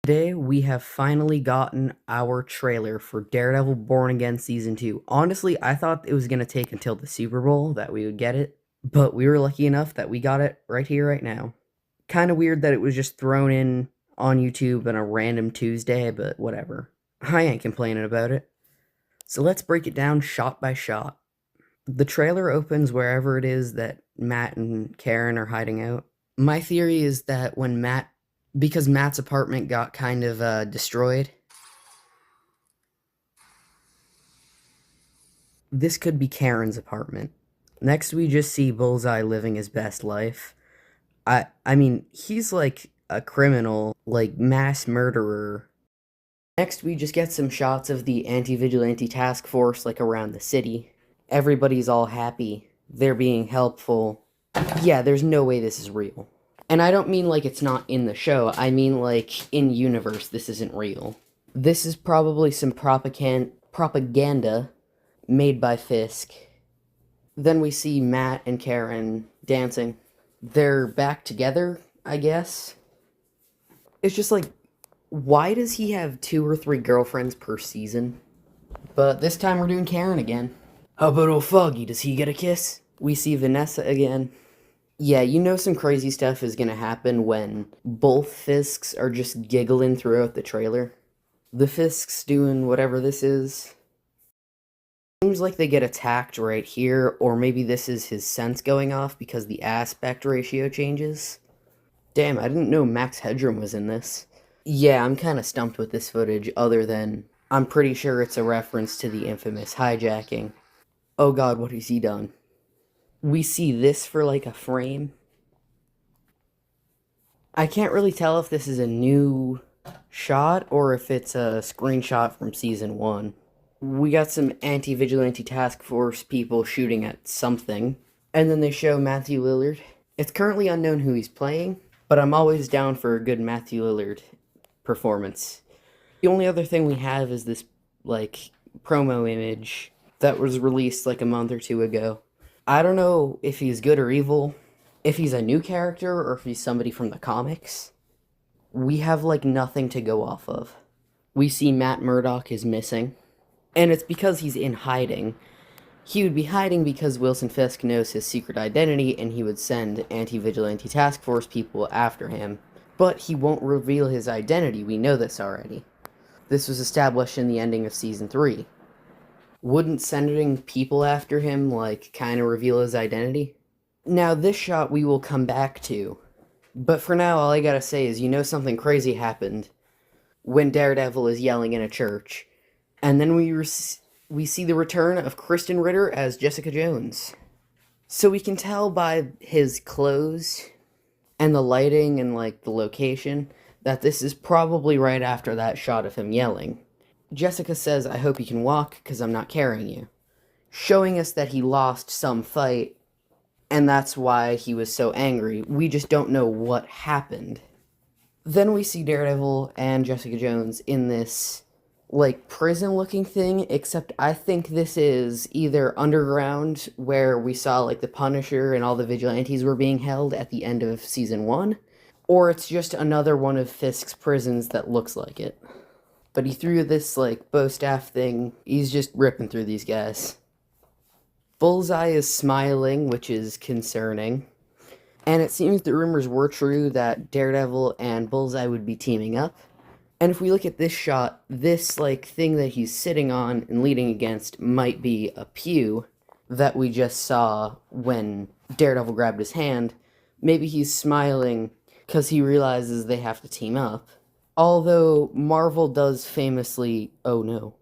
Today, we have finally gotten our trailer for Daredevil Born Again Season 2. Honestly, I thought it was going to take until the Super Bowl that we would get it, but we were lucky enough that we got it right here, right now. Kind of weird that it was just thrown in on YouTube on a random Tuesday, but whatever. I ain't complaining about it. So let's break it down shot by shot. The trailer opens wherever it is that Matt and Karen are hiding out. My theory is that because Matt's apartment got kind of destroyed, this could be Karen's apartment. Next, we just see Bullseye living his best life. I mean, he's like a criminal, like mass murderer. Next, we just get some shots of the anti-vigilante task force, like around the city. Everybody's all happy. They're being helpful. Yeah, there's no way this is real. And I don't mean like it's not in the show. I mean like in universe, this isn't real. This is probably some propaganda made by Fisk. Then we see Matt and Karen dancing. They're back together, I guess. It's just like, why does he have 2 or 3 girlfriends per season? But this time we're doing Karen again. How about old Foggy? Does he get a kiss? We see Vanessa again. Yeah, you know some crazy stuff is gonna happen when both Fisks are just giggling throughout the trailer. The Fisk's doing whatever this is. Seems like they get attacked right here, or maybe this is his sense going off because the aspect ratio changes. Damn, I didn't know Max Headroom was in this. Yeah, I'm kinda stumped with this footage, other than I'm pretty sure it's a reference to the infamous hijacking. Oh god, what has he done? We see this for like a frame. I can't really tell if this is a new shot or if it's a screenshot from season 1. We got some anti-vigilante task force people shooting at something, and then they show Matthew Lillard. It's currently unknown who he's playing, but I'm always down for a good Matthew Lillard performance. The only other thing we have is this, like, promo image that was released like a month or 2 ago. I don't know if he's good or evil, if he's a new character, or if he's somebody from the comics. We have, like, nothing to go off of. We see Matt Murdock is missing, and it's because he's in hiding. He would be hiding because Wilson Fisk knows his secret identity, and he would send anti-vigilante task force people after him. But he won't reveal his identity, we know this already. This was established in the ending of Season 3. Wouldn't sending people after him, like, kind of reveal his identity? Now, this shot we will come back to. But for now, all I gotta say is, you know something crazy happened when Daredevil is yelling in a church. And then we see the return of Kristen Ritter as Jessica Jones. So we can tell by his clothes and the lighting and, like, the location that this is probably right after that shot of him yelling. Jessica says, "I hope you can walk, because I'm not carrying you." Showing us that he lost some fight, and that's why he was so angry. We just don't know what happened. Then we see Daredevil and Jessica Jones in this, like, prison-looking thing, except I think this is either underground, where we saw, like, the Punisher and all the vigilantes were being held at the end of Season 1, or it's just another one of Fisk's prisons that looks like it. But he threw this, like, bow staff thing. He's just ripping through these guys. Bullseye is smiling, which is concerning. And it seems the rumors were true that Daredevil and Bullseye would be teaming up. And if we look at this shot, this, like, thing that he's sitting on and leaning against might be a pew that we just saw when Daredevil grabbed his hand. Maybe he's smiling because he realizes they have to team up. Although Marvel does famously do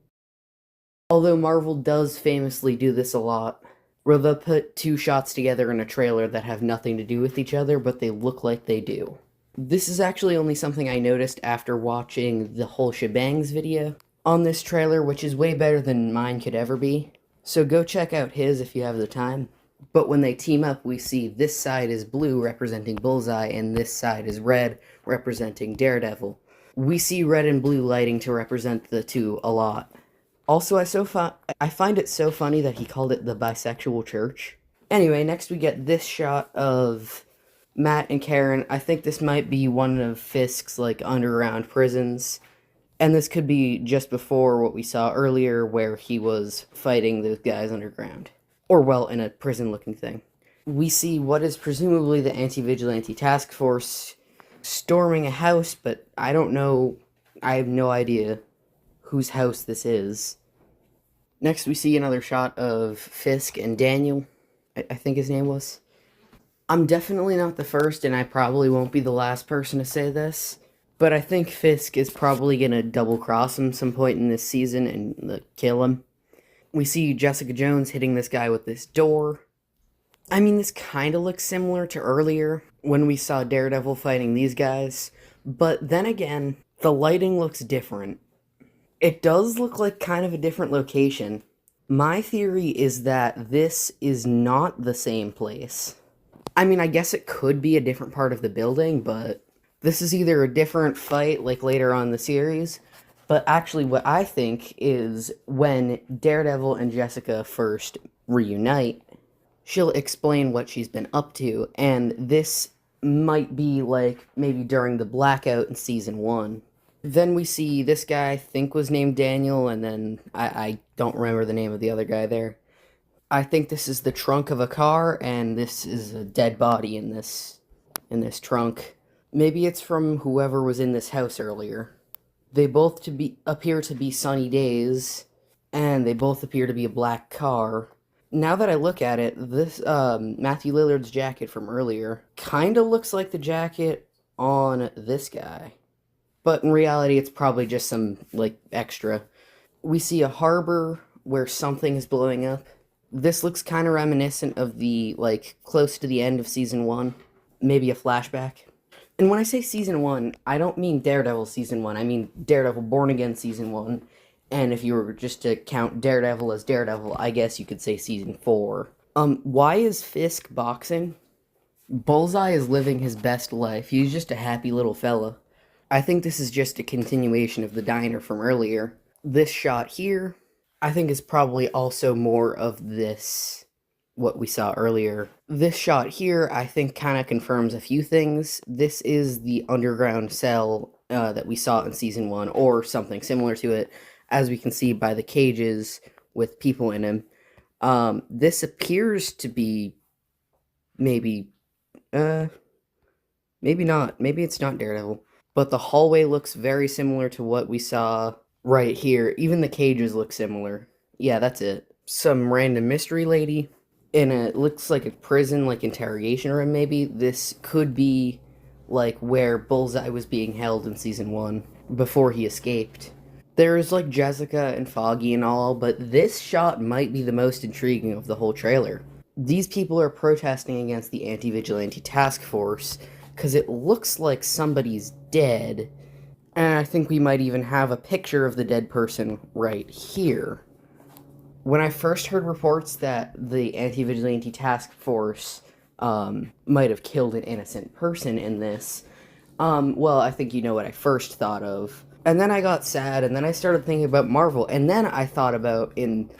this a lot, where they'll put 2 shots together in a trailer that have nothing to do with each other, but they look like they do. This is actually only something I noticed after watching the whole shebangs video on this trailer, which is way better than mine could ever be. So go check out his if you have the time. But when they team up, we see this side is blue, representing Bullseye, and this side is red, representing Daredevil. We see red and blue lighting to represent the two a lot. Also, I find it so funny that he called it the bisexual church. Anyway, next we get this shot of Matt and Karen, I think this might be one of Fisk's like underground prisons. And this could be just before what we saw earlier where he was fighting those guys underground. Or well, in a prison looking thing. We see what is presumably the anti-vigilante task force storming a house, but I don't know. I have no idea whose house this is. Next, we see another shot of Fisk and Daniel, I think his name was. I'm definitely not the first, and I probably won't be the last person to say this, but I think Fisk is probably going to double cross him some point in this season and kill him. We see Jessica Jones hitting this guy with this door. I mean, this kind of looks similar to earlier when we saw Daredevil fighting these guys, but then again, the lighting looks different. It does look like kind of a different location. My theory is that this is not the same place. I mean, I guess it could be a different part of the building, but this is either a different fight, like later on in the series, but actually what I think is when Daredevil and Jessica first reunite, she'll explain what she's been up to, and this might be like maybe during the blackout in season 1. Then we see this guy, I think was named Daniel, and then I don't remember the name of the other guy there. I think this is the trunk of a car, and this is a dead body in this trunk. Maybe it's from whoever was in this house earlier. They both appear to be sunny days, and they both appear to be a black car. Now that I look at it, this Matthew Lillard's jacket from earlier kind of looks like the jacket on this guy. But in reality, it's probably just some, like, extra. We see a harbor where something is blowing up. This looks kind of reminiscent of the, like, close to the end of season 1. Maybe a flashback. And when I say season 1, I don't mean Daredevil season 1. I mean Daredevil Born Again season 1. And if you were just to count Daredevil as Daredevil, I guess you could say season 4. Why is Fisk boxing? Bullseye is living his best life. He's just a happy little fella. I think this is just a continuation of the diner from earlier. This shot here, I think is probably also more of this, what we saw earlier. This shot here, I think kind of confirms a few things. This is the underground cell that we saw in season 1, or something similar to it, as we can see by the cages with people in them. This appears to be maybe not. Maybe it's not Daredevil. But the hallway looks very similar to what we saw right here. Even the cages look similar. Yeah, that's it. Some random mystery lady in a, it looks like a prison, like interrogation room maybe. This could be like where Bullseye was being held in season 1 before he escaped. There's like Jessica and Foggy and all, but this shot might be the most intriguing of the whole trailer. These people are protesting against the anti-vigilante task force because it looks like somebody's dead, and I think we might even have a picture of the dead person right here. When I first heard reports that the anti-vigilante task force might have killed an innocent person in this, well, I think you know what I first thought of. And then I got sad, and then I started thinking about Marvel, and then I thought about in,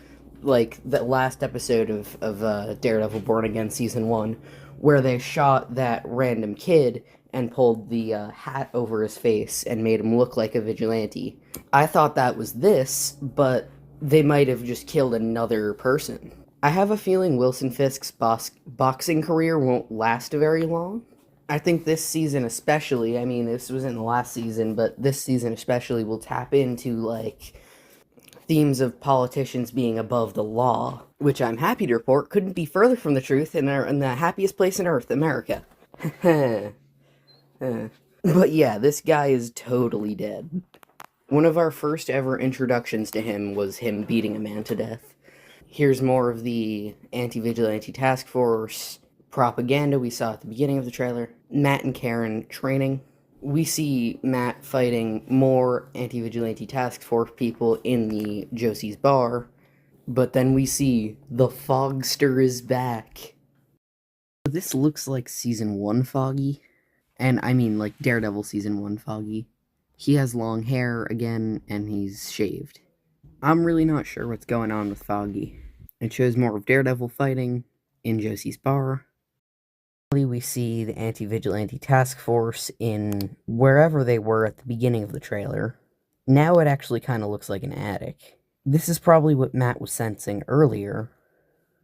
like, the last episode of Daredevil Born Again Season 1, where they shot that random kid and pulled the hat over his face and made him look like a vigilante. I thought that was this, but they might have just killed another person. I have a feeling Wilson Fisk's boxing career won't last very long. I think this season especially, I mean, this was in the last season, but this season especially will tap into, like, themes of politicians being above the law, which I'm happy to report couldn't be further from the truth in the happiest place on earth, America. But yeah, this guy is totally dead. One of our first ever introductions to him was him beating a man to death. Here's more of the anti-vigilante task force propaganda we saw at the beginning of the trailer. Matt and Karen training. We see Matt fighting more anti-vigilante task force people in the Josie's bar, but then we see the Fogster is back. This looks like season 1 Foggy, and I mean like Daredevil season 1 Foggy. He has long hair again, and he's shaved. I'm really not sure what's going on with Foggy. It shows more of Daredevil fighting in Josie's bar. We see the anti-vigilante task force in wherever they were at the beginning of the trailer. Now it actually kind of looks like an attic. This is probably what Matt was sensing earlier.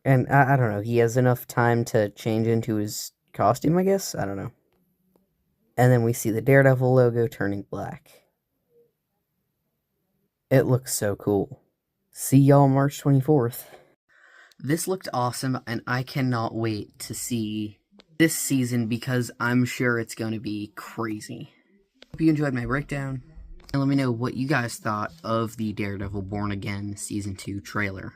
And I don't know, he has enough time to change into his costume, I guess? I don't know. And then we see the Daredevil logo turning black. It looks so cool. See y'all March 24th. This looked awesome, and I cannot wait to see this season because I'm sure it's going to be crazy. Hope you enjoyed my breakdown, and let me know what you guys thought of the Daredevil Born Again Season 2 trailer.